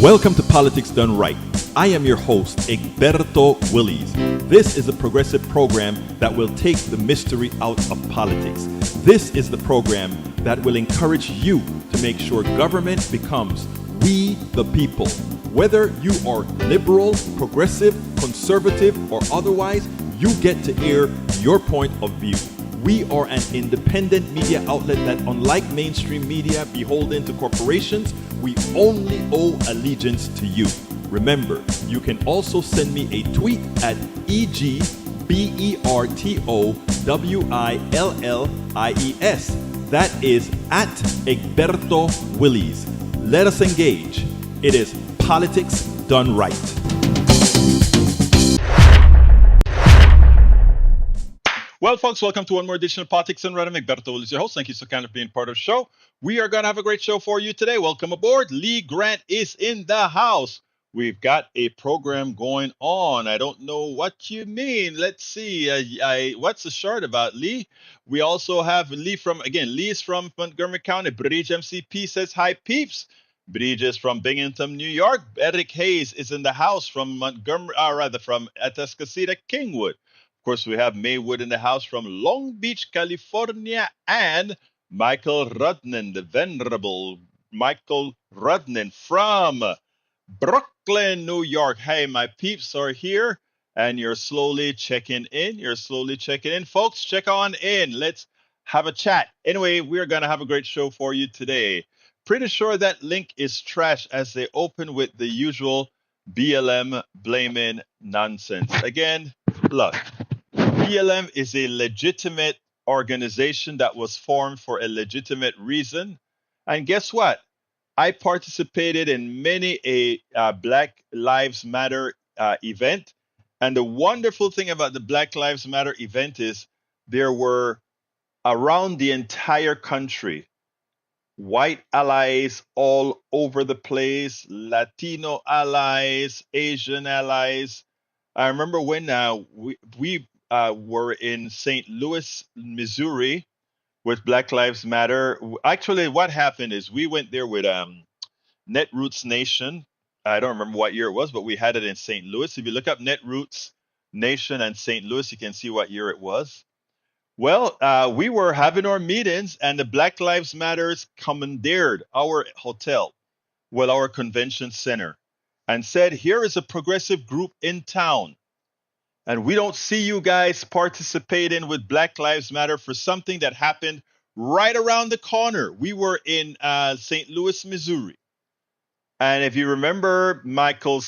Welcome to Politics Done Right. I am your host, Egberto Willies. This is a progressive program that will take the mystery out of politics. This is the program that will encourage you to make sure government becomes we the people. Whether you are liberal, progressive, conservative, or otherwise, you get to air your point of view. We are an independent media outlet that, unlike mainstream media beholden to corporations, we only owe allegiance to you. Remember, you can also send me a tweet at EGBERTOWILLIES. That is at Egberto Willies. Let us engage. It is Politics Done Right. Well, folks, welcome to one more edition of Politics and Right. I'm Egberto Willies, your host. Thank you so kindly for being part of the show. We are going to have a great show for you today. Welcome aboard. Lee Grant is in the house. We've got a program going on. I don't know what you mean. Let's see. What's the short about, Lee? We also have Lee Lee is from Montgomery County. Bridge MCP says, hi, peeps. Bridge is from Binghamton, New York. Eric Hayes is in the house from from Atascocita, Kingwood. Of course, we have Maywood in the house from Long Beach, California, and Michael Rudnin, the venerable Michael Rudnin from Brooklyn, New York. Hey, my peeps are here, and you're slowly checking in. Folks, check on in. Let's have a chat. Anyway, we're going to have a great show for you today. Pretty sure that link is trash as they open with the usual BLM blaming nonsense. Again, look. BLM is a legitimate organization that was formed for a legitimate reason. And guess what? I participated in many a Black Lives Matter event. And the wonderful thing about the Black Lives Matter event is there were around the entire country white allies all over the place, Latino allies, Asian allies. I remember when we were in St. Louis, Missouri with Black Lives Matter. Actually, what happened is we went there with Netroots Nation. I don't remember what year it was, but we had it in St. Louis. If you look up Netroots Nation and St. Louis, you can see what year it was. Well, we were having our meetings, and the Black Lives Matters commandeered our hotel, our convention center, and said, here is a progressive group in town. And we don't see you guys participating with Black Lives Matter for something that happened right around the corner. We were in St. Louis, Missouri. And if you remember, Michael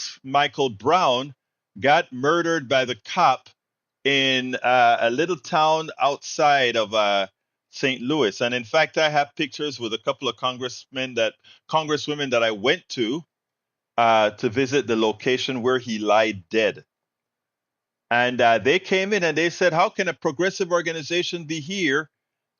Brown got murdered by the cop in a little town outside of St. Louis. And in fact, I have pictures with a couple of congresswomen that I went to visit the location where he lied dead. And they came in and they said, how can a progressive organization be here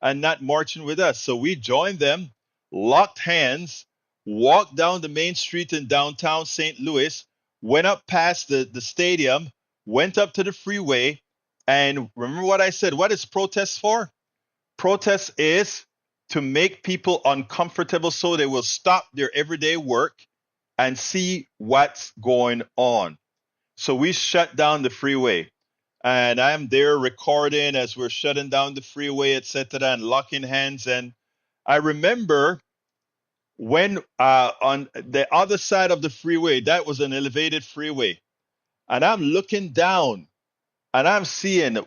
and not marching with us? So we joined them, locked hands, walked down the main street in downtown St. Louis, went up past the stadium, went up to the freeway. And remember what I said, what is protest for? Protest is to make people uncomfortable so they will stop their everyday work and see what's going on. So we shut down the freeway, and I'm there recording as we're shutting down the freeway, etc., and locking hands. And I remember when on the other side of the freeway, that was an elevated freeway, and I'm looking down, and I'm seeing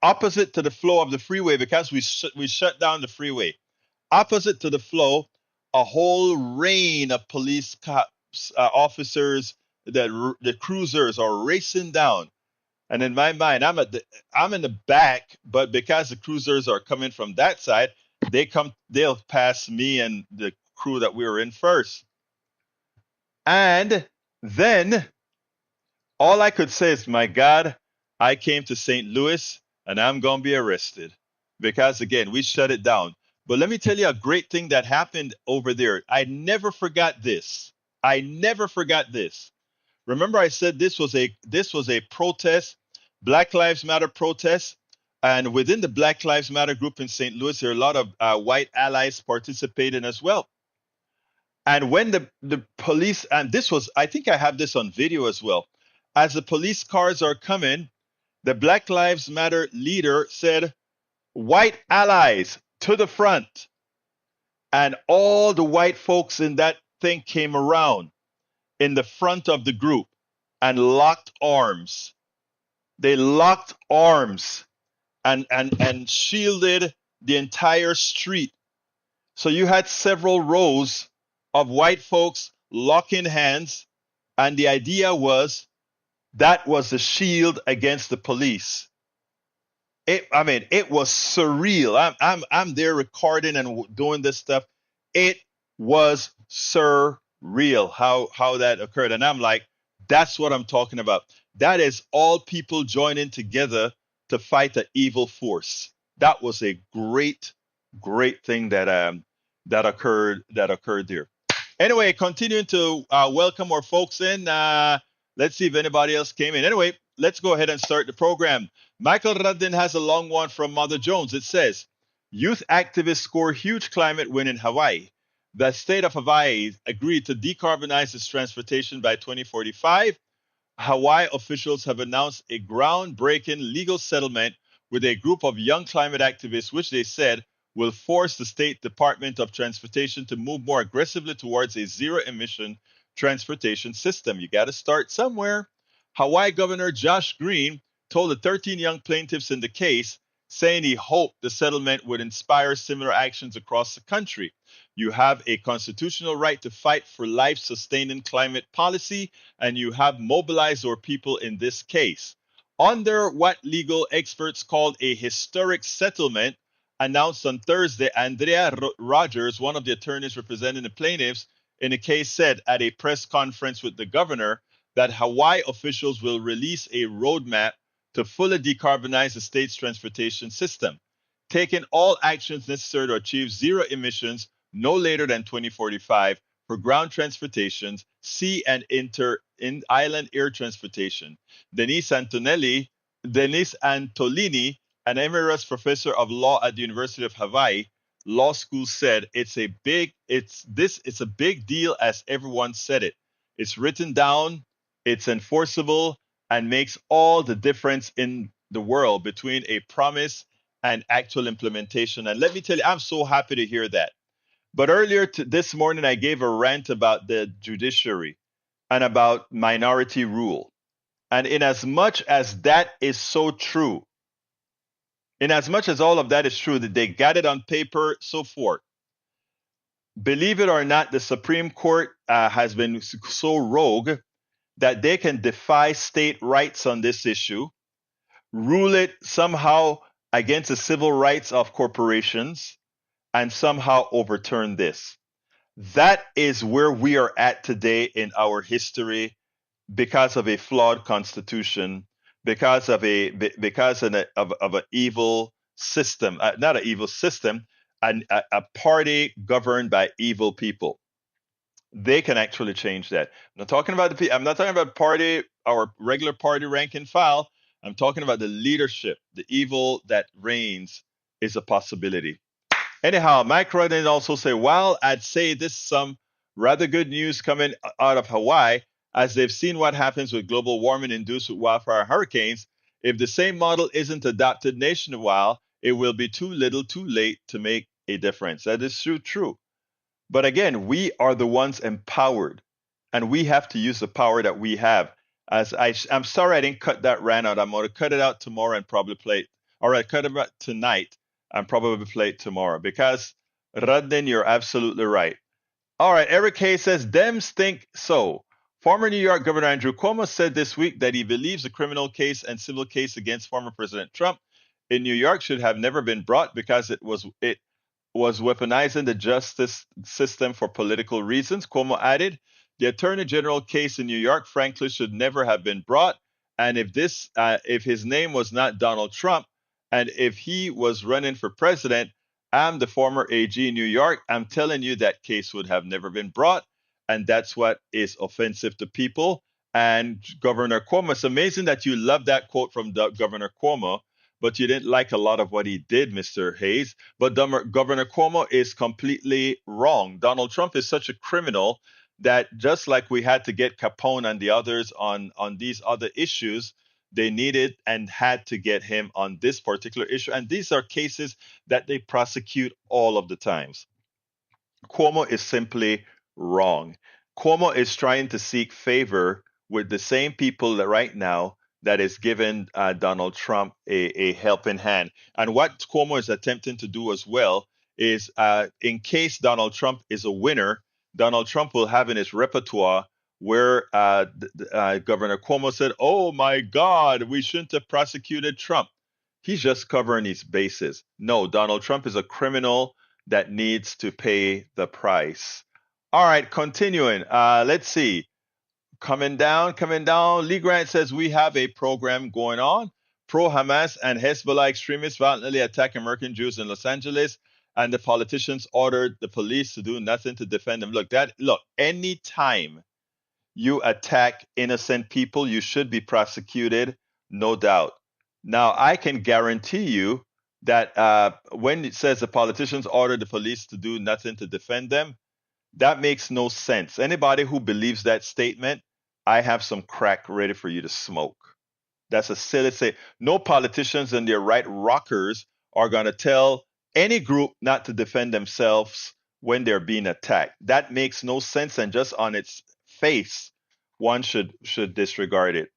opposite to the flow of the freeway, because we shut down the freeway, opposite to the flow, a whole rain of police cops, officers. The cruisers are racing down, and in my mind, I'm in the back, but because the cruisers are coming from that side, they'll pass me and the crew that we were in first. And then all I could say is, my God, I came to St. Louis and I'm gonna be arrested, because again, we shut it down. But let me tell you a great thing that happened over there. I never forgot this. Remember, I said this was a protest, Black Lives Matter protest, and within the Black Lives Matter group in St. Louis, there are a lot of white allies participating as well. And when the police, and this was, I think I have this on video as well, as the police cars are coming, the Black Lives Matter leader said, "White allies to the front." And all the white folks in that thing came around in the front of the group and locked arms. They locked arms and shielded the entire street. So you had several rows of white folks locking hands, and the idea was that was the shield against the police. I mean, it was surreal. I'm there recording and doing this stuff. It was surreal how that occurred, and I'm like, that's what I'm talking about. That is all people joining together to fight the evil force. That was a great thing that occurred there. Anyway, continuing to welcome more folks in. Let's see if anybody else came in. Anyway, let's go ahead and start the program. Michael Ruddin has a long one from Mother Jones. It says, youth activists score huge climate win in Hawaii. The state of Hawaii agreed to decarbonize its transportation by 2045. Hawaii officials have announced a groundbreaking legal settlement with a group of young climate activists, which they said will force the State Department of Transportation to move more aggressively towards a zero emission transportation system. You got to start somewhere. Hawaii Governor Josh Green told the 13 young plaintiffs in the case, saying he hoped the settlement would inspire similar actions across the country. You have a constitutional right to fight for life sustaining climate policy, and you have mobilized our people in this case. Under what legal experts called a historic settlement, announced on Thursday, Andrea Rogers, one of the attorneys representing the plaintiffs in the case, said at a press conference with the governor that Hawaii officials will release a roadmap to fully decarbonize the state's transportation system, taking all actions necessary to achieve zero emissions no later than 2045 for ground transportation, sea and island air transportation. Denise Antolini, an emeritus professor of law at the University of Hawaii Law School, said it's a big deal as everyone said it. It's written down, it's enforceable, and makes all the difference in the world between a promise and actual implementation. And let me tell you, I'm so happy to hear that. But earlier this morning, I gave a rant about the judiciary and about minority rule. And in as much as that is so true, in as much as all of that is true, that they got it on paper, so forth. Believe it or not, the Supreme Court has been so rogue that they can defy state rights on this issue, rule it somehow against the civil rights of corporations, and somehow overturn this. That is where we are at today in our history because of a flawed constitution, because of an evil system, not an evil system, a party governed by evil people. They can actually change that. I'm not talking about party, our regular party rank and file. I'm talking about the leadership. The evil that reigns is a possibility. Anyhow, Mike Rodden also say, while I'd say this some rather good news coming out of Hawaii, as they've seen what happens with global warming induced with wildfire hurricanes, if the same model isn't adopted nationwide, it will be too little too late to make a difference. That is true. But again, we are the ones empowered, and we have to use the power that we have. I'm sorry I didn't cut that rant out. I'm going to cut it out tomorrow and probably play it. All right, cut it out tonight and probably play it tomorrow because Radden, you're absolutely right. All right, Eric Hayes says, Dems think so. Former New York Governor Andrew Cuomo said this week that he believes the criminal case and civil case against former President Trump in New York should have never been brought because it was weaponizing the justice system for political reasons. Cuomo added, the Attorney General case in New York, frankly, should never have been brought. And if his name was not Donald Trump, and if he was running for president, I'm the former AG in New York. I'm telling you that case would have never been brought. And that's what is offensive to people. And Governor Cuomo, it's amazing that you love that quote from Governor Cuomo, but you didn't like a lot of what he did, Mr. Hayes. But Governor Cuomo is completely wrong. Donald Trump is such a criminal that just like we had to get Capone and the others on these other issues, they needed and had to get him on this particular issue. And these are cases that they prosecute all of the times. Cuomo is simply wrong. Cuomo is trying to seek favor with the same people that right now that is giving Donald Trump a helping hand. And what Cuomo is attempting to do as well is, in case Donald Trump is a winner, Donald Trump will have in his repertoire where Governor Cuomo said, "Oh my God, we shouldn't have prosecuted Trump." He's just covering his bases. No, Donald Trump is a criminal that needs to pay the price. All right, continuing. Let's see. Coming down, coming down. Lee Grant says we have a program going on. Pro-Hamas and Hezbollah extremists violently attack American Jews in Los Angeles, and the politicians ordered the police to do nothing to defend them. Look, anytime you attack innocent people, you should be prosecuted, no doubt. Now, I can guarantee you that when it says the politicians ordered the police to do nothing to defend them, that makes no sense. Anybody who believes that statement, I have some crack ready for you to smoke. That's a silly say. No politicians and their right rockers are going to tell any group not to defend themselves when they're being attacked. That makes no sense, and just on its face, one should disregard it.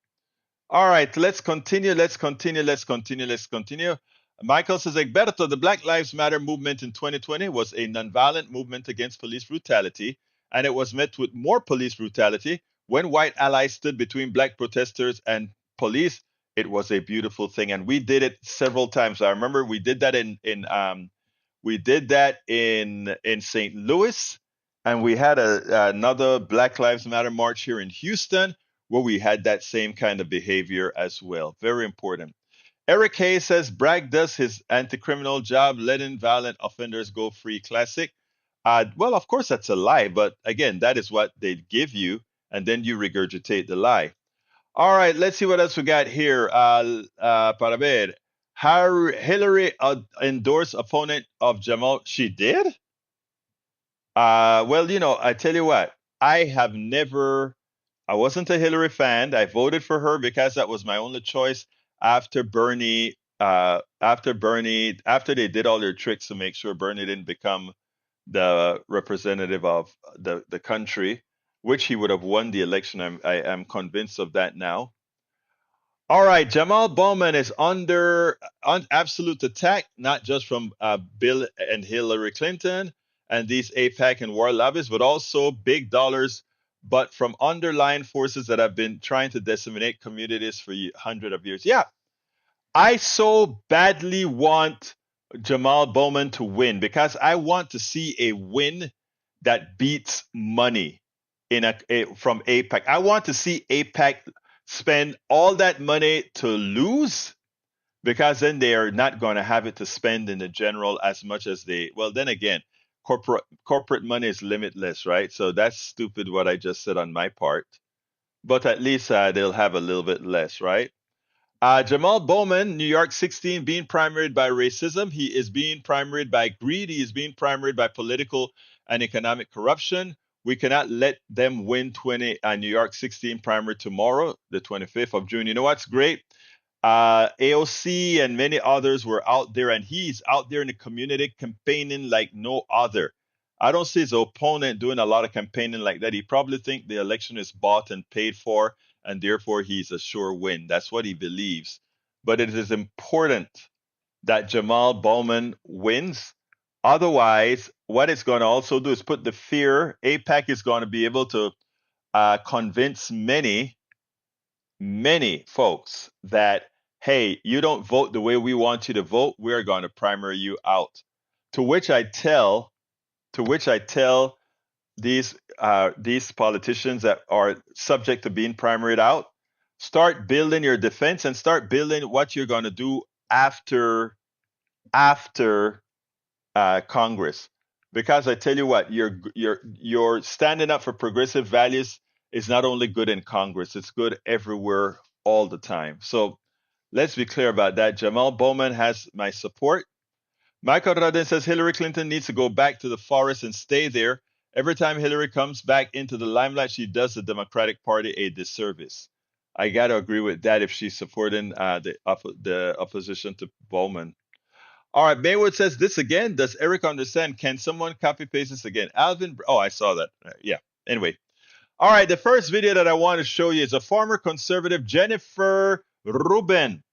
All right, let's continue. Let's continue. Let's continue. Let's continue. Michael says, Egberto, the Black Lives Matter movement in 2020 was a nonviolent movement against police brutality, and it was met with more police brutality. When white allies stood between black protesters and police, it was a beautiful thing, and we did it several times. I remember we did that in St. Louis, and we had another Black Lives Matter march here in Houston where we had that same kind of behavior as well. Very important. Eric Hayes says Bragg does his anti-criminal job, letting violent offenders go free. Classic. Well, of course, that's a lie, but again, that is what they give you, and then you regurgitate the lie. All right, let's see what else we got here. Para ver. Hillary endorsed opponent of Jamal. She did? Well, I tell you what, I wasn't a Hillary fan. I voted for her because that was my only choice after after they did all their tricks to make sure Bernie didn't become the representative of the country, which he would have won the election. I am convinced of that now. All right, Jamal Bowman is under absolute attack, not just from Bill and Hillary Clinton and these APAC and war lobbies, but also big dollars, but from underlying forces that have been trying to disseminate communities for hundreds of years. Yeah, I so badly want Jamal Bowman to win because I want to see a win that beats money from APAC. I want to see APAC spend all that money to lose because then they are not going to have it to spend in the general as much as well, then again, corporate money is limitless, right? So that's stupid what I just said on my part, but at least they'll have a little bit less, right? Jamal Bowman, New York 16, being primaried by racism. He is being primaried by greed. He is being primaried by political and economic corruption. We cannot let them win New York 16 primary tomorrow, the 25th of June. You know what's great? AOC and many others were out there, and he's out there in the community campaigning like no other. I don't see his opponent doing a lot of campaigning like that. He probably think the election is bought and paid for, and therefore he's a sure win. That's what he believes. But it is important that Jamal Bowman wins. Otherwise, what it's going to also do is put the fear. APAC is going to be able to convince many folks that, hey, you don't vote the way we want you to vote, we're going to primary you out. To which I tell these politicians that are subject to being primaried out, start building your defense and start building what you're going to do after Congress. Because I tell you what, you're standing up for progressive values is not only good in Congress, it's good everywhere all the time. So Let's be clear about that. Jamal Bowman has my support. Michael Radin says Hillary Clinton needs to go back to the forest and stay there. Every time Hillary comes back into the limelight, she does the Democratic Party a disservice. I got to agree with that if she's supporting the opposition to Bowman. All right, Maywood says this again. Does Eric understand? Can someone copy paste this again? Alvin, oh, I saw that. Yeah. Anyway, all right. The first video that I want to show you is a former conservative, Jennifer Rubin.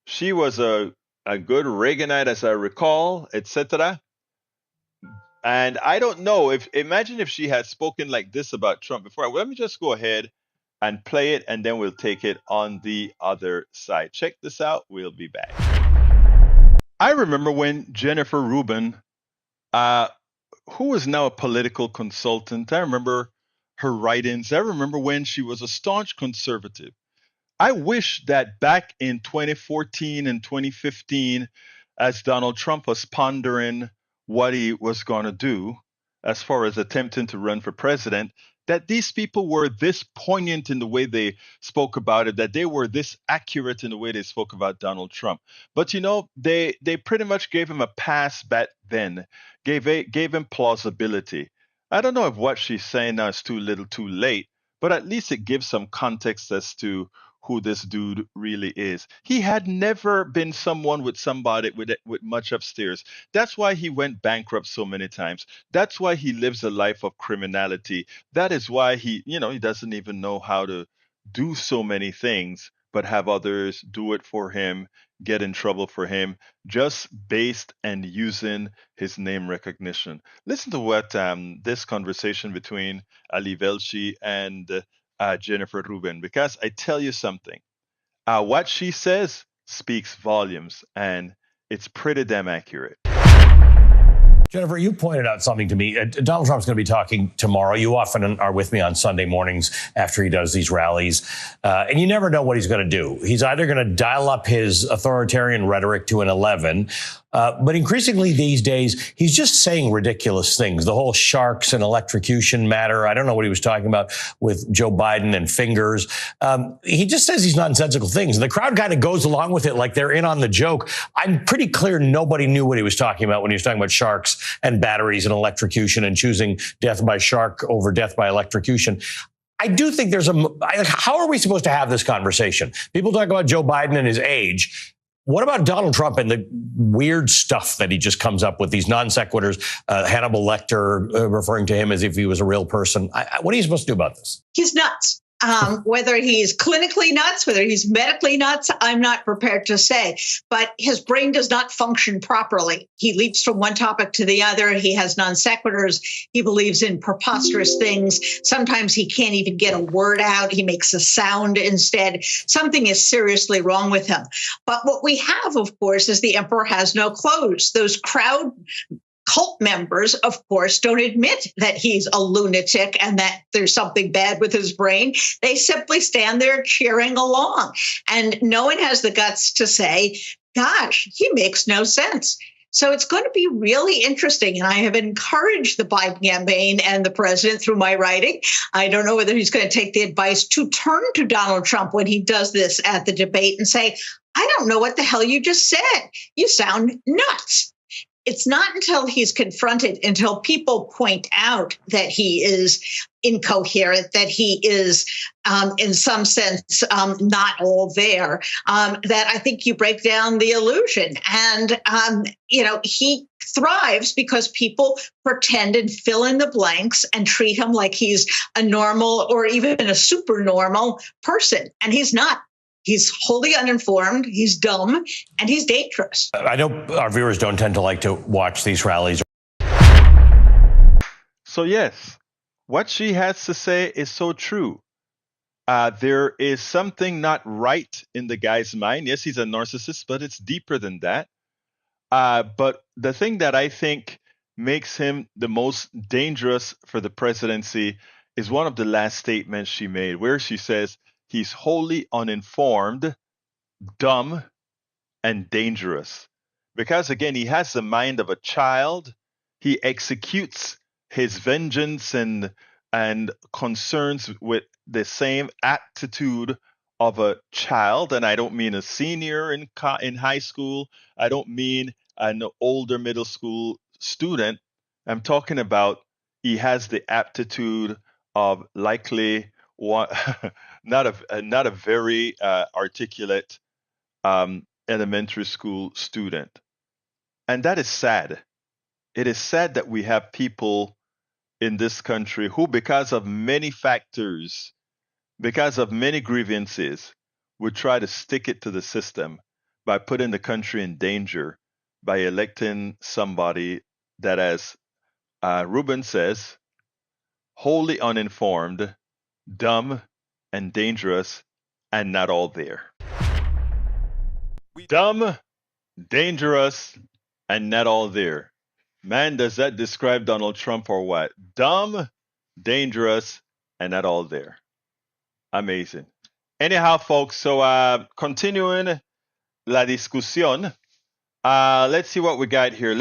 She was a good Reaganite, as I recall, etc. And I don't know if imagine if she had spoken like this about Trump before. Let me just go ahead and play it, and then we'll take it on the other side. Check this out. We'll be back. I remember when Jennifer Rubin, who is now a political consultant, I remember her writings. I remember when she was a staunch conservative. I wish that back in 2014 and 2015, as Donald Trump was pondering what he was going to do as far as attempting to run for president, that these people were this poignant in the way they spoke about it, that they were this accurate in the way they spoke about Donald Trump. But they pretty much gave him a pass back then, gave him plausibility. I don't know if what she's saying now is too little, too late, but at least it gives some context as to who this dude really is. He had never been someone with somebody with much upstairs. That's why he went bankrupt so many times. That's why he lives a life of criminality. That is why he doesn't even know how to do so many things, but have others do it for him, get in trouble for him, just based and using his name recognition. Listen to what this conversation between Ali Velshi and Jennifer Rubin, because I tell you something, what she says speaks volumes, and it's pretty damn accurate. Jennifer, you pointed out something to me. Donald Trump's going to be talking tomorrow. You often are with me on Sunday mornings after he does these rallies, and you never know what he's going to do. He's either going to dial up his authoritarian rhetoric to an 11, but increasingly these days, he's just saying ridiculous things. The whole sharks and electrocution matter. I don't know what he was talking about with Joe Biden and fingers. He just says these nonsensical things. The crowd kind of goes along with it like they're in on the joke. I'm pretty clear nobody knew what he was talking about when he was talking about sharks and batteries and electrocution and choosing death by shark over death by electrocution. I do think how are we supposed to have this conversation? People talk about Joe Biden and his age. What about Donald Trump and the weird stuff that he just comes up with, these non sequiturs, Hannibal Lecter referring to him as if he was a real person? What are you supposed to do about this? He's nuts. Whether he's clinically nuts, whether he's medically nuts, I'm not prepared to say. But his brain does not function properly. He leaps from one topic to the other. He has non sequiturs. He believes in preposterous things. Sometimes he can't even get a word out. He makes a sound instead. Something is seriously wrong with him. But what we have, of course, is the emperor has no clothes. Those crowd cult members, of course, don't admit that he's a lunatic and that there's something bad with his brain. They simply stand there cheering along. And no one has the guts to say, gosh, he makes no sense. So it's going to be really interesting. And I have encouraged the Biden campaign and the president through my writing. I don't know whether he's going to take the advice to turn to Donald Trump when he does this at the debate and say, I don't know what the hell you just said. You sound nuts. It's not until he's confronted, until people point out that he is incoherent, that he is, in some sense, not all there, that I think you break down the illusion. And, he thrives because people pretend and fill in the blanks and treat him like he's a normal or even a super normal person. And he's not. He's wholly uninformed, he's dumb, and he's dangerous. I know our viewers don't tend to like to watch these rallies. So yes, what she has to say is so true. There is something not right in the guy's mind. Yes, he's a narcissist, but it's deeper than that. But the thing that I think makes him the most dangerous for the presidency is one of the last statements she made, where she says, he's wholly uninformed, dumb, and dangerous. Because again, he has the mind of a child. He executes his vengeance and concerns with the same attitude of a child, and I don't mean a senior in high school. I don't mean an older middle school student. I'm talking about he has the aptitude of likely one, not a very articulate elementary school student, and that is sad. It is sad that we have people in this country who, because of many factors, because of many grievances, would try to stick it to the system by putting the country in danger by electing somebody that, as Rubin says, wholly uninformed, dumb, and dangerous, and not all there. Dumb, dangerous, and not all there. Man, does that describe Donald Trump or what? Dumb, dangerous, and not all there. Amazing. Anyhow, folks, so continuing la discusión, let's see what we got here.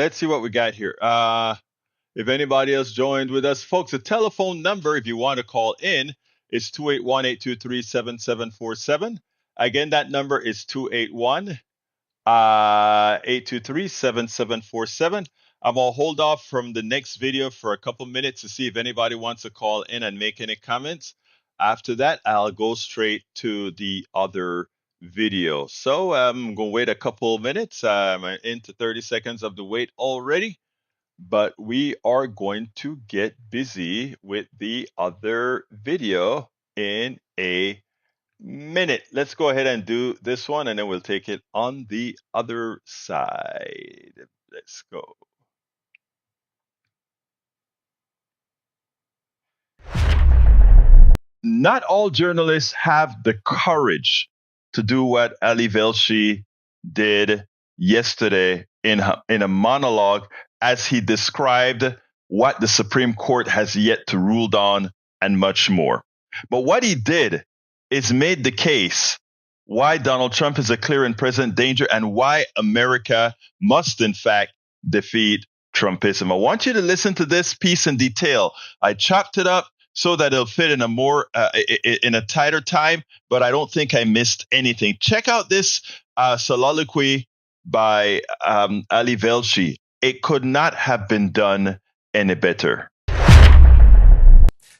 If anybody else joined with us, folks, the telephone number, if you want to call in, is 281-823-7747. Again, that number is 281-823-7747. I'm going to hold off from the next video for a couple minutes to see if anybody wants to call in and make any comments. After that, I'll go straight to the other video. So I'm going to wait a couple minutes. I'm into 30 seconds of the wait already, but we are going to get busy with the other video in a minute. Let's go ahead and do this one, and then we'll take it on the other side. Let's go. Not all journalists have the courage to do what Ali Velshi did yesterday in a monologue as he described what the Supreme Court has yet to rule on and much more. But what he did is made the case why Donald Trump is a clear and present danger and why America must, in fact, defeat Trumpism. I want you to listen to this piece in detail. I chopped it up so that it'll fit in a more in a tighter time, but I don't think I missed anything. Check out this soliloquy by Ali Velshi. It could not have been done any better.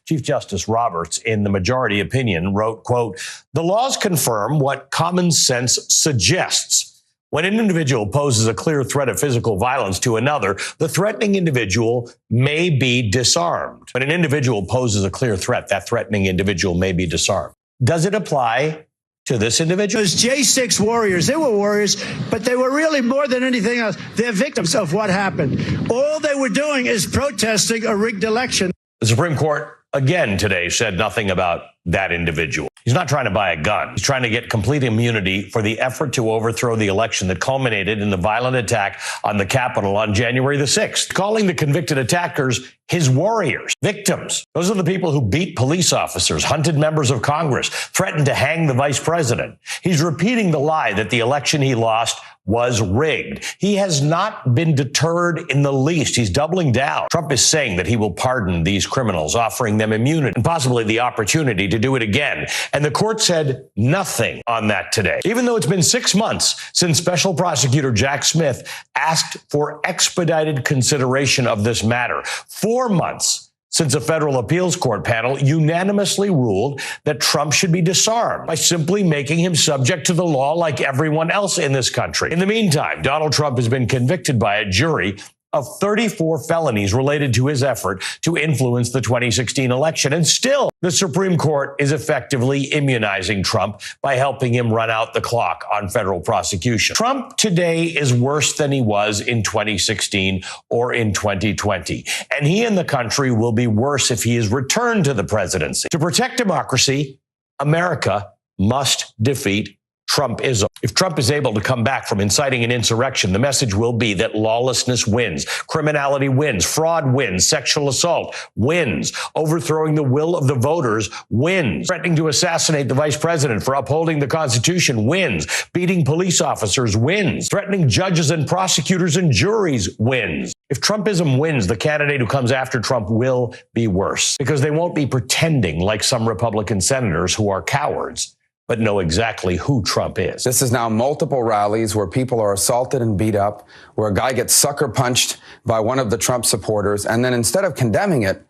Chief Justice Roberts, in the majority opinion, wrote, quote, "The laws confirm what common sense suggests. When an individual poses a clear threat of physical violence to another, the threatening individual may be disarmed. When an individual poses a clear threat, that threatening individual may be disarmed. Does it apply to this individual?" Those J6 warriors, they were warriors, but they were really more than anything else. They're victims of what happened. All they were doing is protesting a rigged election. The Supreme Court again today said nothing about that individual. He's not trying to buy a gun. He's trying to get complete immunity for the effort to overthrow the election that culminated in the violent attack on the Capitol on January the 6th, calling the convicted attackers his warriors, victims. Those are the people who beat police officers, hunted members of Congress, threatened to hang the vice president. He's repeating the lie that the election he lost was rigged. He has not been deterred in the least. He's doubling down. Trump is saying that he will pardon these criminals, offering them immunity and possibly the opportunity to do it again. And the court said nothing on that today, even though it's been 6 months since Special Prosecutor Jack Smith asked for expedited consideration of this matter. 4 months since a federal appeals court panel unanimously ruled that Trump should be disarmed by simply making him subject to the law like everyone else in this country. In the meantime, Donald Trump has been convicted by a jury of 34 felonies related to his effort to influence the 2016 election. And still, the Supreme Court is effectively immunizing Trump by helping him run out the clock on federal prosecution. Trump today is worse than he was in 2016 or in 2020. And he and the country will be worse if he is returned to the presidency. To protect democracy, America must defeat Trumpism. If Trump is able to come back from inciting an insurrection, the message will be that lawlessness wins, criminality wins, fraud wins, sexual assault wins, overthrowing the will of the voters wins, threatening to assassinate the vice president for upholding the Constitution wins, beating police officers wins, threatening judges and prosecutors and juries wins. If Trumpism wins, the candidate who comes after Trump will be worse because they won't be pretending like some Republican senators who are cowards, but know exactly who Trump is. This is now multiple rallies where people are assaulted and beat up, where a guy gets sucker punched by one of the Trump supporters. And then instead of condemning it,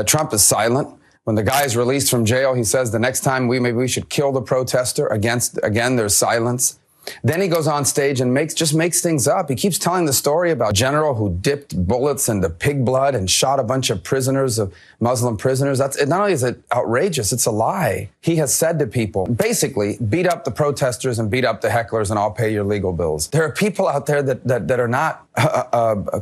Trump is silent. When the guy is released from jail, he says the next time maybe we should kill the protester. Again, there's silence. Then he goes on stage and makes things up. He keeps telling the story about a general who dipped bullets into pig blood and shot a bunch of prisoners, of Muslim prisoners. Not only is it outrageous, it's a lie. He has said to people, basically, beat up the protesters and beat up the hecklers and I'll pay your legal bills. There are people out there that are not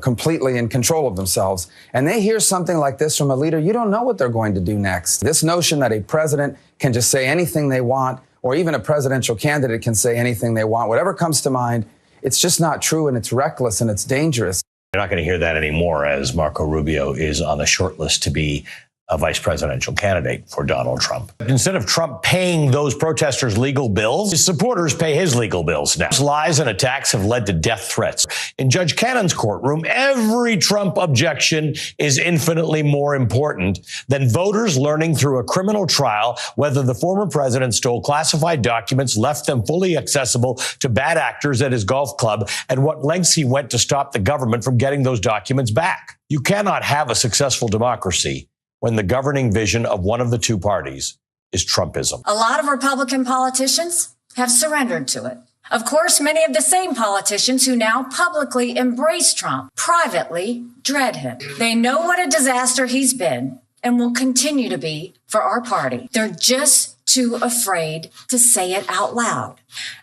completely in control of themselves. And they hear something like this from a leader. You don't know what they're going to do next. This notion that a president can just say anything they want, or even a presidential candidate can say anything they want, whatever comes to mind, it's just not true, and it's reckless, and it's dangerous. You're not going to hear that anymore, as Marco Rubio is on the short list to be a vice presidential candidate for Donald Trump. Instead of Trump paying those protesters legal bills, his supporters pay his legal bills now. His lies and attacks have led to death threats. In Judge Cannon's courtroom, every Trump objection is infinitely more important than voters learning through a criminal trial whether the former president stole classified documents, left them fully accessible to bad actors at his golf club, and what lengths he went to stop the government from getting those documents back. You cannot have a successful democracy when the governing vision of one of the two parties is Trumpism. A lot of Republican politicians have surrendered to it. Of course, many of the same politicians who now publicly embrace Trump privately dread him. They know what a disaster he's been and will continue to be for our party. They're just too afraid to say it out loud.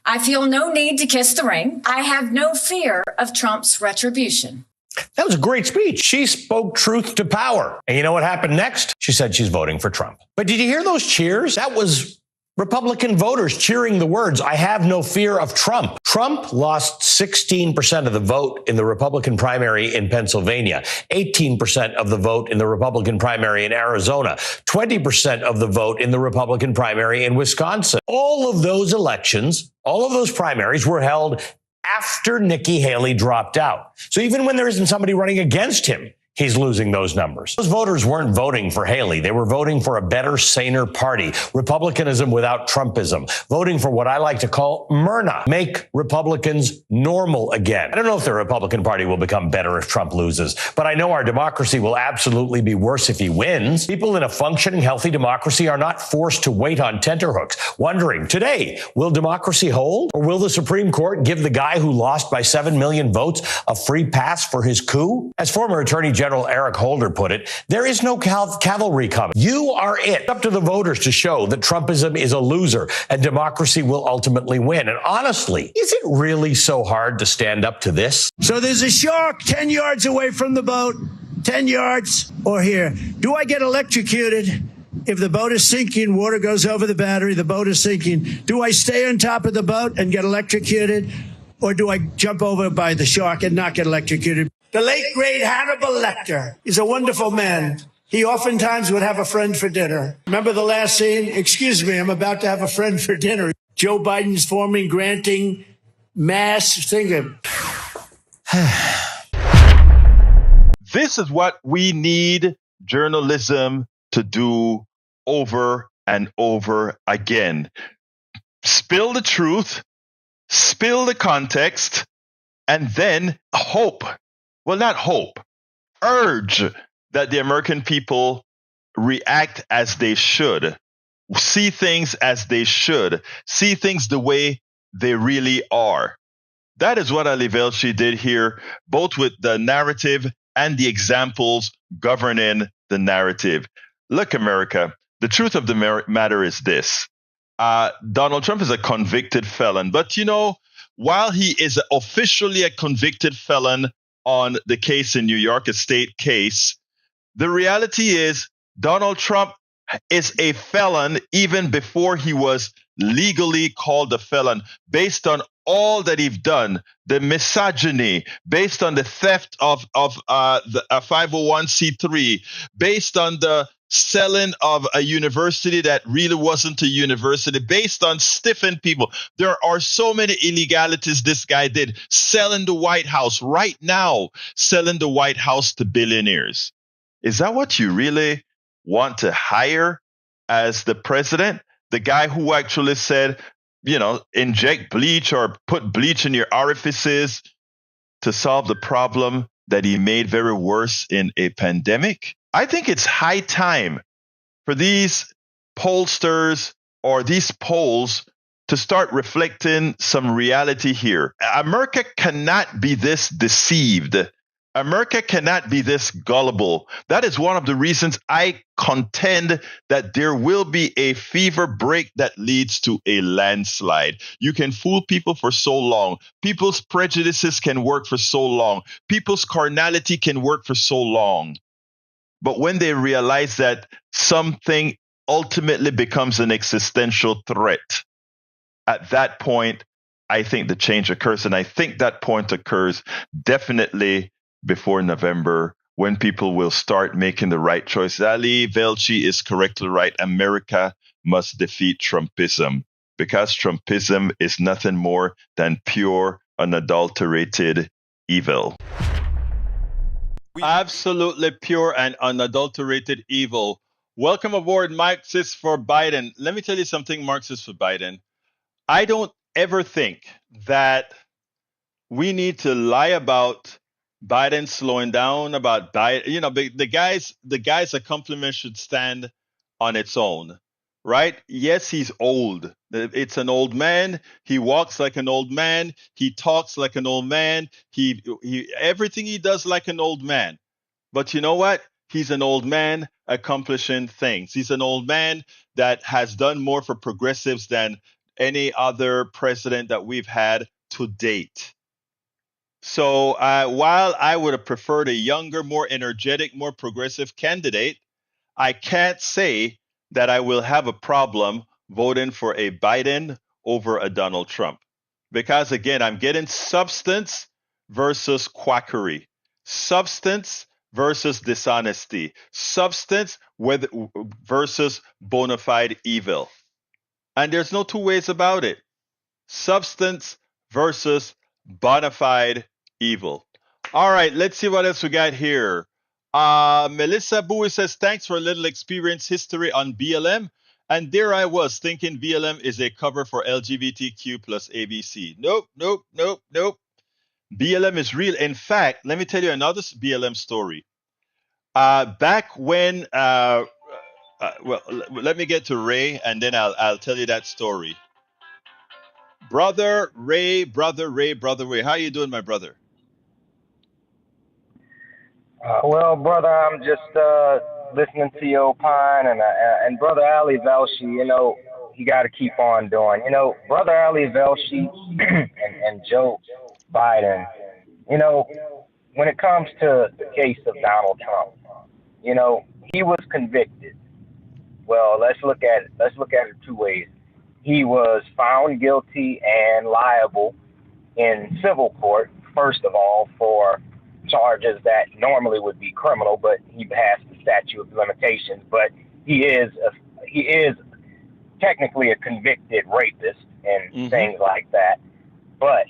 I feel no need to kiss the ring. I have no fear of Trump's retribution. That was a great speech. She spoke truth to power. And you know what happened next? She said she's voting for Trump. But did you hear those cheers? That was Republican voters cheering the words, I have no fear of Trump. Trump lost 16% of the vote in the Republican primary in Pennsylvania, 18% of the vote in the Republican primary in Arizona, 20% of the vote in the Republican primary in Wisconsin. All of those elections, all of those primaries were held after Nikki Haley dropped out. So even when there isn't somebody running against him, he's losing those numbers. Those voters weren't voting for Haley. They were voting for a better, saner party. Republicanism without Trumpism. Voting for what I like to call Myrna. Make Republicans normal again. I don't know if the Republican Party will become better if Trump loses, but I know our democracy will absolutely be worse if he wins. People in a functioning, healthy democracy are not forced to wait on tenterhooks, wondering, today, will democracy hold? Or will the Supreme Court give the guy who lost by 7 million votes a free pass for his coup? As former Attorney General Eric Holder put it, there is no cavalry coming. You are it. It's up to the voters to show that Trumpism is a loser and democracy will ultimately win. And honestly, is it really so hard to stand up to this? So there's a shark 10 yards away from the boat, 10 yards or here. Do I get electrocuted? If the boat is sinking, water goes over the battery, the boat is sinking. Do I stay on top of the boat and get electrocuted? Or do I jump over by the shark and not get electrocuted? The late, great Hannibal Lecter is a wonderful man. He oftentimes would have a friend for dinner. Remember the last scene? Excuse me, I'm about to have a friend for dinner. Joe Biden's granting mass thing. This is what we need journalism to do over and over again. Spill the truth, spill the context, and then hope. Well, not hope, urge that the American people react as they should, see things as they should, see things the way they really are. That is what Ali Velshi did here, both with the narrative and the examples governing the narrative. Look, America, the truth of the matter is this. Donald Trump is a convicted felon, but while he is officially a convicted felon on the case in New York, a state case, the reality is Donald Trump is a felon even before he was legally called a felon, based on all that he's done, the misogyny, based on the theft of the 501c3, based on the selling of a university that really wasn't a university, based on stiffing people. There are so many illegalities this guy did, selling the White House right now, selling the White House to billionaires. Is that what you really want to hire as the president? the guy who actually said, inject bleach or put bleach in your orifices to solve the problem that he made very worse in a pandemic. I think it's high time for these pollsters or these polls to start reflecting some reality here. America cannot be this deceived. America cannot be this gullible. That is one of the reasons I contend that there will be a fever break that leads to a landslide. You can fool people for so long. People's prejudices can work for so long. People's carnality can work for so long. But when they realize that something ultimately becomes an existential threat, at that point, I think the change occurs. And I think that point occurs definitely before November, when people will start making the right choice. Ali Velshi is correctly right. America must defeat Trumpism, because Trumpism is nothing more than pure, unadulterated evil. Absolutely pure and unadulterated evil. Welcome aboard, Marxists for Biden. Let me tell you something, Marxists for Biden. I don't ever think that we need to lie about Biden slowing down, about Biden. The guy's accomplishment should stand on its own, right? Yes, he's old. It's an old man. He walks like an old man. He talks like an old man. He everything he does like an old man. But you know what? He's an old man accomplishing things. He's an old man that has done more for progressives than any other president that we've had to date. So while I would have preferred a younger, more energetic, more progressive candidate, I can't say that I will have a problem voting for a Biden over a Donald Trump. Because again, I'm getting substance versus quackery, substance versus dishonesty, substance versus bona fide evil. And there's no two ways about it. Substance versus bona fide evil. All right, let's see what else we got here. Melissa Bowie says, thanks for a little experience history on BLM. And there I was thinking BLM is a cover for LGBTQ plus ABC. Nope. BLM is real. In fact, let me tell you another BLM story. Back when, let me get to Ray, and then I'll tell you that story. Brother Ray. How you doing, my brother? Well, brother, I'm just listening to your opine, and brother Ali Velshi, you got to keep on doing. Brother Ali Velshi and Joe Biden, when it comes to the case of Donald Trump, he was convicted. Well, let's look at it two ways. He was found guilty and liable in civil court, first of all, for charges that normally would be criminal, but he passed the statute of limitations. But he is technically a convicted rapist and things like that. But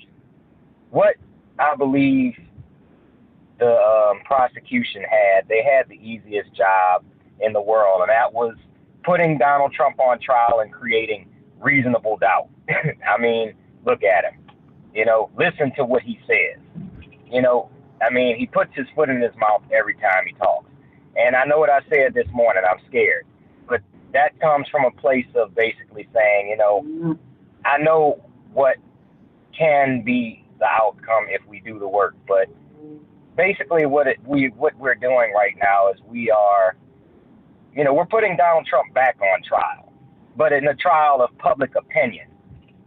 what I believe the prosecution they had the easiest job in the world, and that was putting Donald Trump on trial and creating reasonable doubt. I mean, look at him. Listen to what he says. He puts his foot in his mouth every time he talks. And I know what I said this morning, I'm scared. But that comes from a place of basically saying, I know what can be the outcome if we do the work. But basically what we're doing right now is we are, we're putting Donald Trump back on trial, but in the trial of public opinion.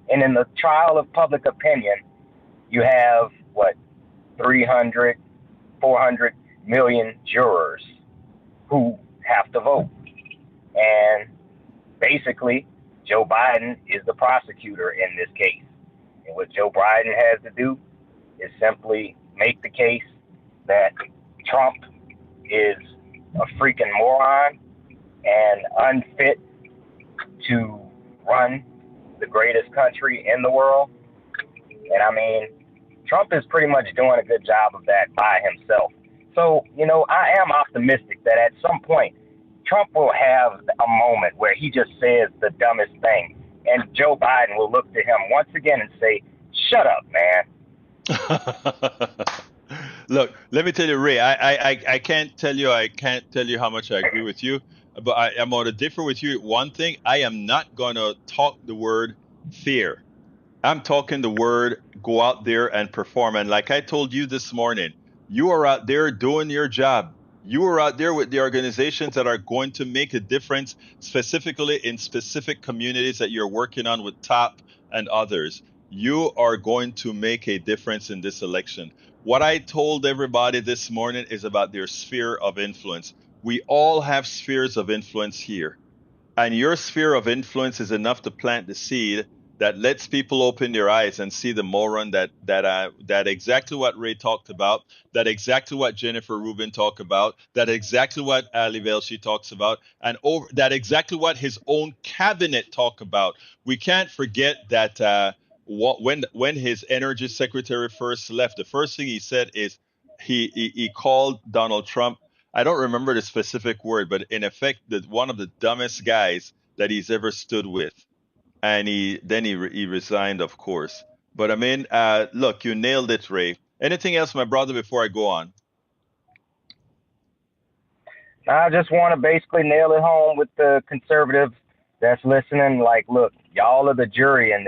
And in the trial of public opinion, you have, 300, 400 million jurors who have to vote. And basically, Joe Biden is the prosecutor in this case. And what Joe Biden has to do is simply make the case that Trump is a freaking moron and unfit to run the greatest country in the world. And Trump is pretty much doing a good job of that by himself. So, I am optimistic that at some point Trump will have a moment where he just says the dumbest thing, and Joe Biden will look to him once again and say, "Shut up, man." Look, let me tell you, Ray. I can't tell you. I can't tell you how much I agree with you, but I'm going to differ with you. One thing, I am not going to talk the word fear. I'm talking the word go out there and perform. And like I told you this morning, you are out there doing your job. You are out there with the organizations that are going to make a difference, specifically in specific communities that you're working on with TOP and others. You are going to make a difference in this election. What I told everybody this morning is about their sphere of influence. We all have spheres of influence here. And your sphere of influence is enough to plant the seed that lets people open their eyes and see the moron that exactly what Ray talked about, that exactly what Jennifer Rubin talked about, that exactly what Ali Velshi talks about, and that exactly what his own cabinet talk about. We can't forget that when his energy secretary first left, the first thing he said is he called Donald Trump. I don't remember the specific word, but in effect, one of the dumbest guys that he's ever stood with. And he resigned, of course. But I mean, look, you nailed it, Ray. Anything else, my brother, before I go on? I just want to basically nail it home with the conservatives that's listening. Like, look, y'all are the jury in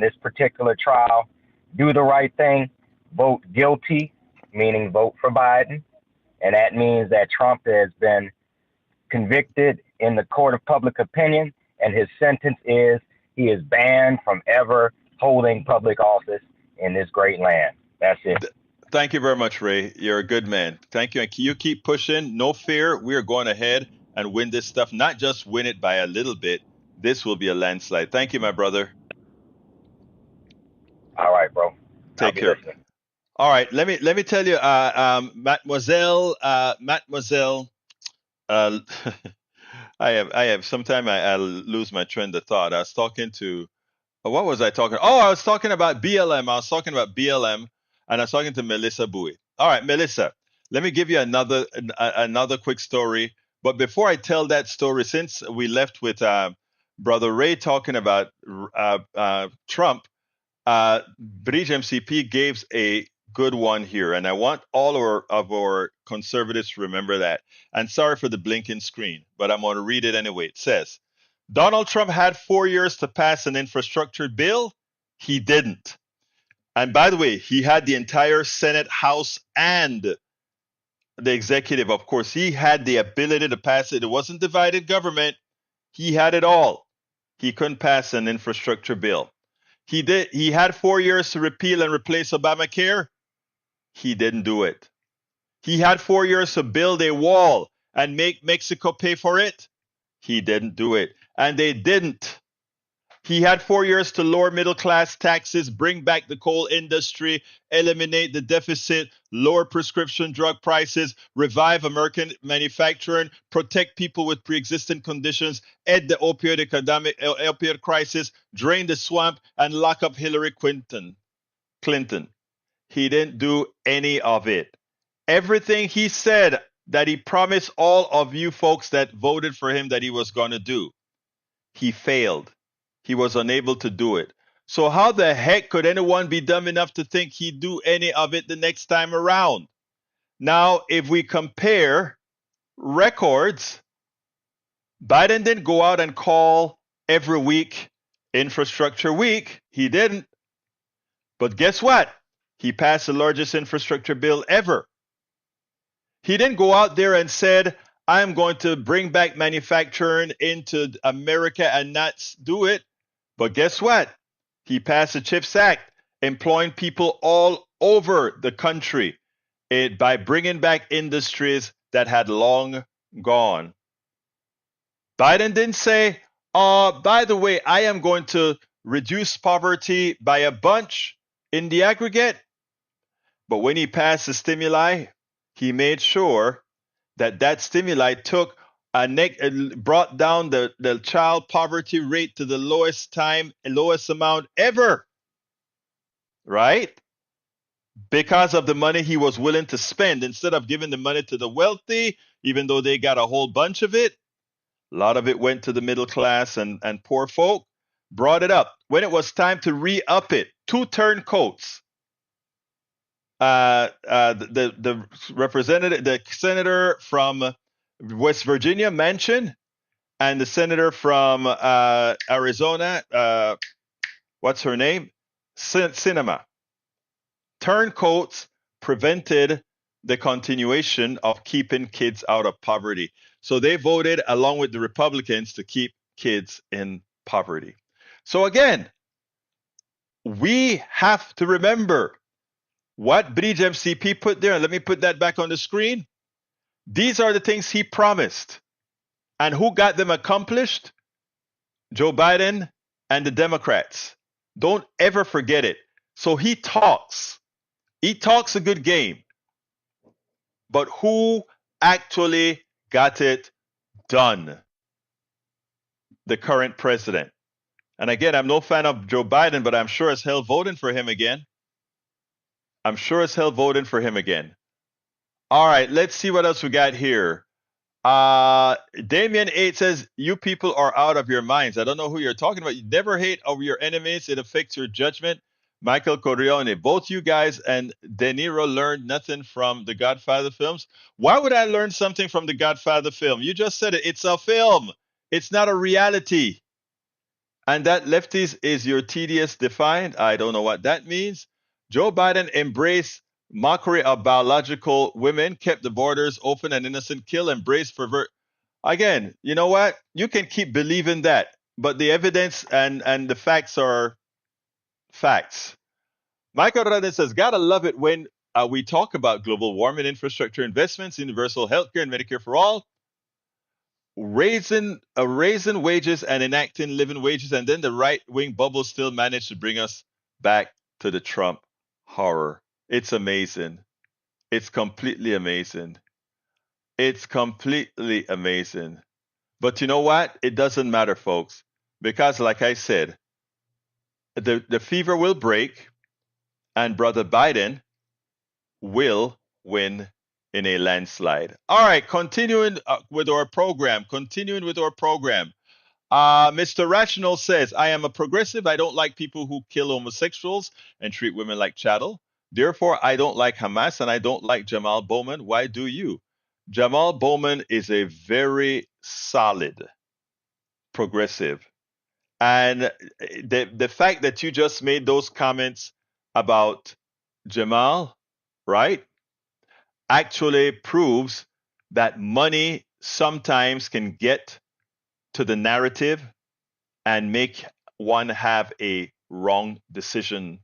this particular trial. Do the right thing. Vote guilty, meaning vote for Biden. And that means that Trump has been convicted in the court of public opinion, and his sentence is he is banned from ever holding public office in this great land. That's it. Thank you very much, Ray. You're a good man. Thank you. And you keep pushing. No fear. We are going ahead and win this stuff. Not just win it by a little bit. This will be a landslide. Thank you, my brother. All right, bro. Take care. Listening. All right. Let me tell you, Mademoiselle. I have. Sometimes I lose my train of thought. I was talking to. What was I talking? Oh, I was talking about BLM. I was talking about BLM, and I was talking to Melissa Bowie. All right, Melissa. Let me give you another quick story. But before I tell that story, since we left with Brother Ray talking about Trump, Bridge MCP gives a good one here, and I want all of our conservatives to remember that. And sorry for the blinking screen, but I'm going to read it anyway. It says, Donald Trump had 4 years to pass an infrastructure bill. He didn't. And by the way, he had the entire Senate, House, and the executive. Of course, he had the ability to pass it. It wasn't divided government. He had it all. He couldn't pass an infrastructure bill. He had 4 years to repeal and replace Obamacare. He didn't do it. He had 4 years to build a wall and make Mexico pay for it. He didn't do it. And they didn't. He had 4 years to lower middle class taxes, bring back the coal industry, eliminate the deficit, lower prescription drug prices, revive American manufacturing, protect people with pre-existing conditions, end the opioid crisis, drain the swamp, and lock up Hillary Clinton. He didn't do any of it. Everything he said that he promised all of you folks that voted for him that he was going to do, he failed. He was unable to do it. So how the heck could anyone be dumb enough to think he'd do any of it the next time around? Now, if we compare records, Biden didn't go out and call every week Infrastructure Week. He didn't. But guess what? He passed the largest infrastructure bill ever. He didn't go out there and said, I'm going to bring back manufacturing into America and not do it. But guess what? He passed the CHIPS Act, employing people all over the country by bringing back industries that had long gone. Biden didn't say, by the way, I am going to reduce poverty by a bunch in the aggregate. But when he passed the stimuli, he made sure that stimuli brought down the child poverty rate to the lowest amount ever, right? Because of the money he was willing to spend. Instead of giving the money to the wealthy, even though they got a whole bunch of it, A lot of it went to the middle class and poor folk. Brought it up. When it was time to re-up it, 2 turncoats. The representative, the senator from West Virginia, Manchin, and the senator from Arizona, what's her name? Sinema. Turncoats prevented the continuation of keeping kids out of poverty. So they voted along with the Republicans to keep kids in poverty. So again, we have to remember what Bridge MCP put there. Let me put that back on the screen. These are the things he promised. And who got them accomplished? Joe Biden and the Democrats. Don't ever forget it. So he talks. He talks a good game. But who actually got it done? The current president. And again, I'm no fan of Joe Biden, but I'm sure as hell voting for him again. I'm sure as hell voting for him again. All right, let's see what else we got here. Damien 8 says, you people are out of your minds. I don't know who you're talking about. You never hate over your enemies. It affects your judgment. Michael Corleone, both you guys and De Niro learned nothing from the Godfather films. Why would I learn something from the Godfather film? You just said it. It's a film. It's not a reality. And that lefties is your tedious defined. I don't know what that means. Joe Biden embraced mockery of biological women, kept the borders open and innocent kill, embraced pervert. Again, you know what? You can keep believing that, but the evidence and the facts are facts. Michael Rada says, gotta love it when we talk about global warming, infrastructure investments, universal healthcare, and Medicare for all. Raising wages and enacting living wages, and then the right-wing bubble still managed to bring us back to the Trump horror. It's amazing. It's completely amazing. It's completely amazing. But you know what? It doesn't matter, folks, because like I said, the fever will break, and Brother Biden will win in a landslide. All right, continuing with our program. Mr. Rational says, I am a progressive. I don't like people who kill homosexuals and treat women like chattel. Therefore, I don't like Hamas and I don't like Jamal Bowman. Why do you? Jamal Bowman is a very solid progressive. And the fact that you just made those comments about Jamal, right, actually proves that money sometimes can get to the narrative and make one have a wrong decision.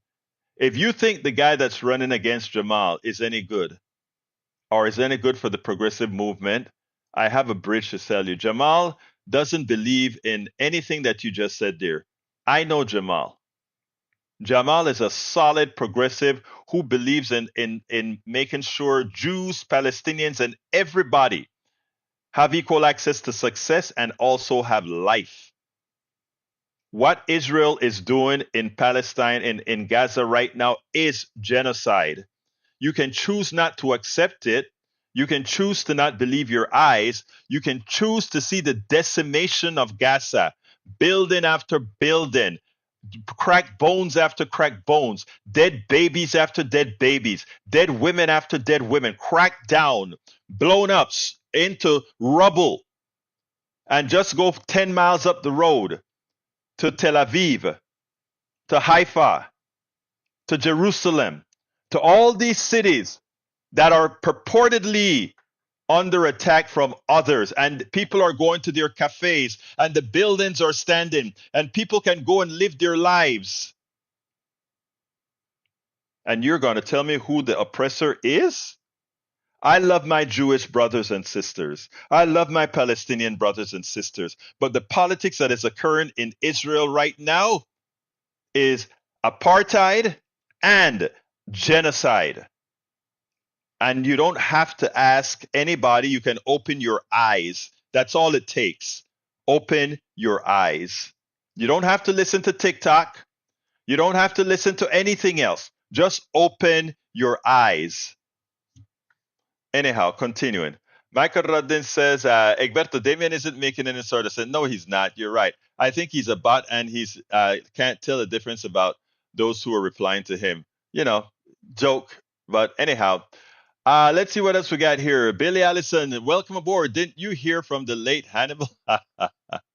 If you think the guy that's running against Jamal is any good or is any good for the progressive movement, I have a bridge to sell you. Jamal doesn't believe in anything that you just said there. I know Jamal. Jamal is a solid progressive who believes in making sure Jews, Palestinians, and everybody have equal access to success and also have life. What Israel is doing in Palestine, in Gaza right now, is genocide. You can choose not to accept it. You can choose to not believe your eyes. You can choose to see the decimation of Gaza, building after building, cracked bones after cracked bones, dead babies after dead babies, dead women after dead women, cracked down, blown up into rubble. And just go 10 miles up the road to Tel Aviv, to Haifa, to Jerusalem, to all these cities that are purportedly under attack from others, and people are going to their cafes and the buildings are standing and people can go and live their lives. And you're going to tell me who the oppressor is? I love my Jewish brothers and sisters. I love my Palestinian brothers and sisters. But the politics that is occurring in Israel right now is apartheid and genocide. And you don't have to ask anybody. You can open your eyes. That's all it takes. Open your eyes. You don't have to listen to TikTok. You don't have to listen to anything else. Just open your eyes. Anyhow, continuing. Michael Ruddin says, Egberto, Damien isn't making any sort of sense. No, he's not. You're right. I think he's a bot, and he's can't tell the difference about those who are replying to him. Joke. But anyhow, let's see what else we got here. Billy Allison, welcome aboard. Didn't you hear from the late Hannibal?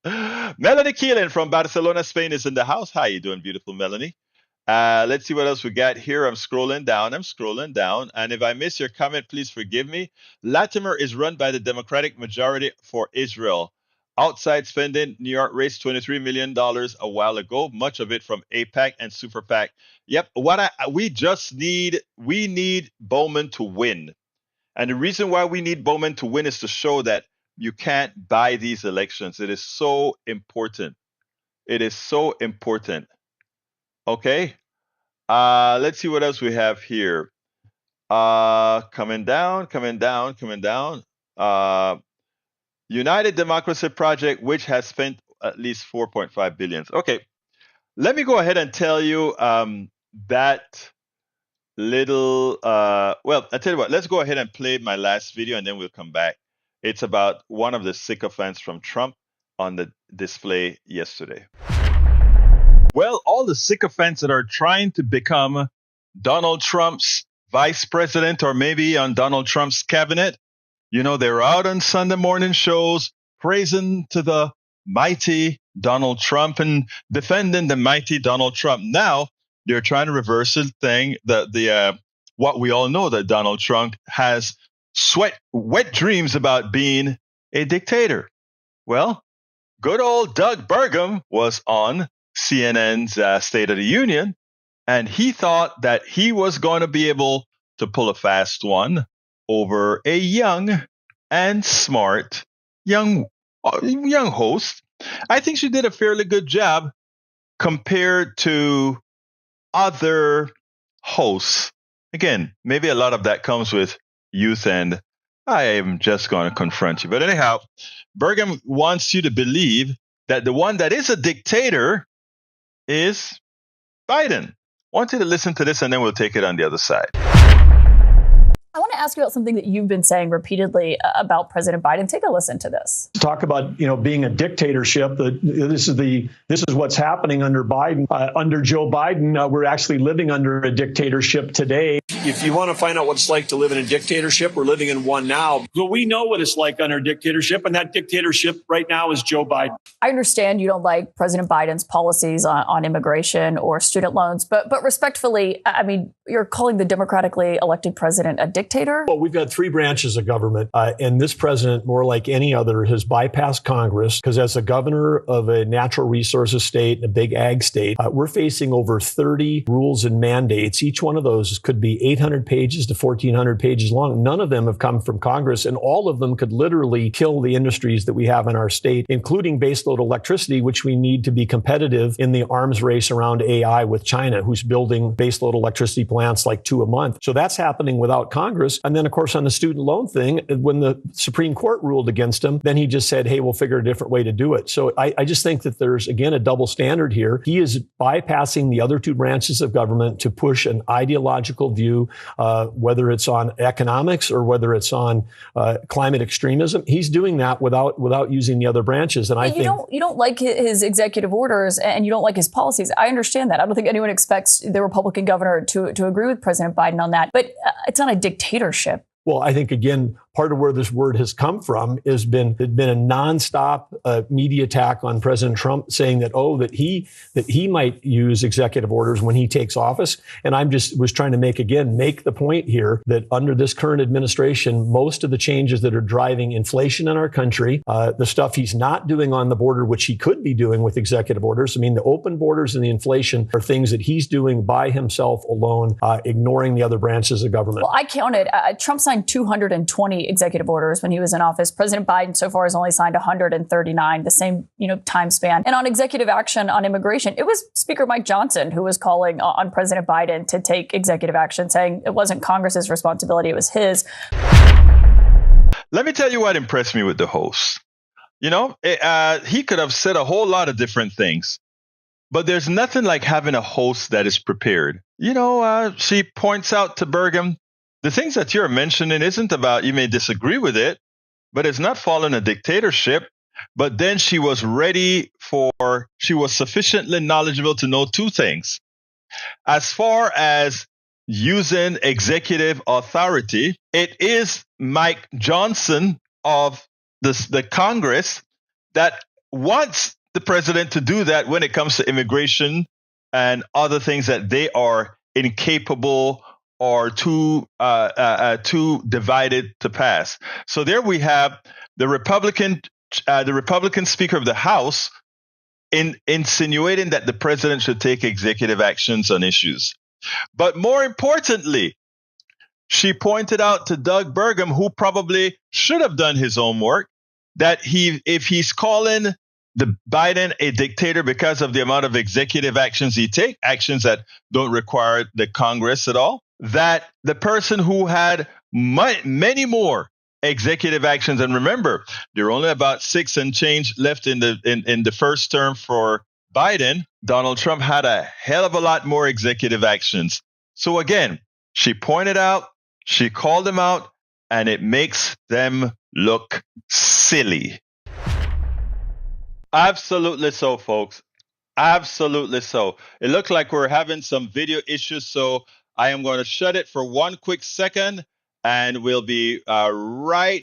Melanie Keelan from Barcelona, Spain is in the house. How you doing, beautiful Melanie? Let's see what else we got here. I'm scrolling down. And if I miss your comment, please forgive me. Latimer is run by the Democratic majority for Israel. Outside spending, New York raised $23 million a while ago, much of it from AIPAC and Super PAC. Yep, we need Bowman to win. And the reason why we need Bowman to win is to show that you can't buy these elections. It is so important. Okay. Let's see what else we have here. Coming down. United Democracy Project, which has spent at least 4.5 billion. Okay. Let me go ahead and tell you that little, well, I tell you what, let's go ahead and play my last video and then we'll come back. It's about one of the sycophants from Trump on the display yesterday. Well, all the sycophants that are trying to become Donald Trump's vice president or maybe on Donald Trump's cabinet, they're out on Sunday morning shows praising to the mighty Donald Trump and defending the mighty Donald Trump. Now they're trying to reverse the thing that what we all know, that Donald Trump has wet dreams about being a dictator. Well, good old Doug Burgum was on CNN's State of the Union, and he thought that he was going to be able to pull a fast one over a young and smart young host. I think she did a fairly good job compared to other hosts. Again, maybe a lot of that comes with youth, and I am just going to confront you. But anyhow, Burgum wants you to believe that the one that is a dictator is Biden. I want you to listen to this, and then we'll take it on the other side. I want to ask you about something that you've been saying repeatedly about President Biden. Take a listen to this. Talk about, being a dictatorship. This is what's happening under Biden. Under Joe Biden, we're actually living under a dictatorship today. If you want to find out what it's like to live in a dictatorship, we're living in one now. So we know what it's like under a dictatorship, and that dictatorship right now is Joe Biden. I understand you don't like President Biden's policies on immigration or student loans, but respectfully, I mean, you're calling the democratically elected president a dictator? Well, we've got three branches of government, and this president, more like any other, has bypassed Congress because as a governor of a natural resources state, a big ag state, we're facing over 30 rules and mandates. Each one of those could be 800 pages to 1,400 pages long. None of them have come from Congress, and all of them could literally kill the industries that we have in our state, including baseload electricity, which we need to be competitive in the arms race around AI with China, who's building baseload electricity plants like 2 a month. So that's happening without Congress. And then, of course, on the student loan thing, when the Supreme Court ruled against him, then he just said, hey, we'll figure a different way to do it. So I just think that there's, again, a double standard here. He is bypassing the other two branches of government to push an ideological view, whether it's on economics or whether it's on climate extremism. He's doing that without using the other branches. And I think you don't like his executive orders and you don't like his policies. I understand that. I don't think anyone expects the Republican governor to agree with President Biden on that. But it's not a dictatorship. Well, I think, again, part of where this word has come from has been a nonstop media attack on President Trump, saying that he might use executive orders when he takes office. And I'm was trying to make the point here that under this current administration, most of the changes that are driving inflation in our country, the stuff he's not doing on the border, which he could be doing with executive orders. I mean, the open borders and the inflation are things that he's doing by himself alone, ignoring the otother branches of government. Well, I counted. Trump signed 220 executive orders when he was in office. President Biden so far has only signed 139, the same, time span. And on executive action on immigration, it was Speaker Mike Johnson who was calling on President Biden to take executive action, saying it wasn't Congress's responsibility, it was his. Let me tell you what impressed me with the host. He could have said a whole lot of different things, but there's nothing like having a host that is prepared. She points out to Burgum, the things that you're mentioning isn't about, you may disagree with it, but it's not following a dictatorship. But then she was sufficiently knowledgeable to know two things. As far as using executive authority, it is Mike Johnson of the Congress that wants the president to do that when it comes to immigration and other things that they are incapable or too divided to pass. So there we have the Republican Speaker of the House insinuating that the president should take executive actions on issues. But more importantly, she pointed out to Doug Burgum, who probably should have done his homework, that if he's calling the Biden a dictator because of the amount of executive actions he takes, actions that don't require the Congress at all, that the person who had many more executive actions, and remember, there are only about 6 and change left in the first term for Biden. Donald Trump had a hell of a lot more executive actions. So again, she pointed out, she called them out, and it makes them look silly. Absolutely so, folks. Absolutely so. It looked like we're having some video issues, so I am going to shut it for one quick second, and we'll be right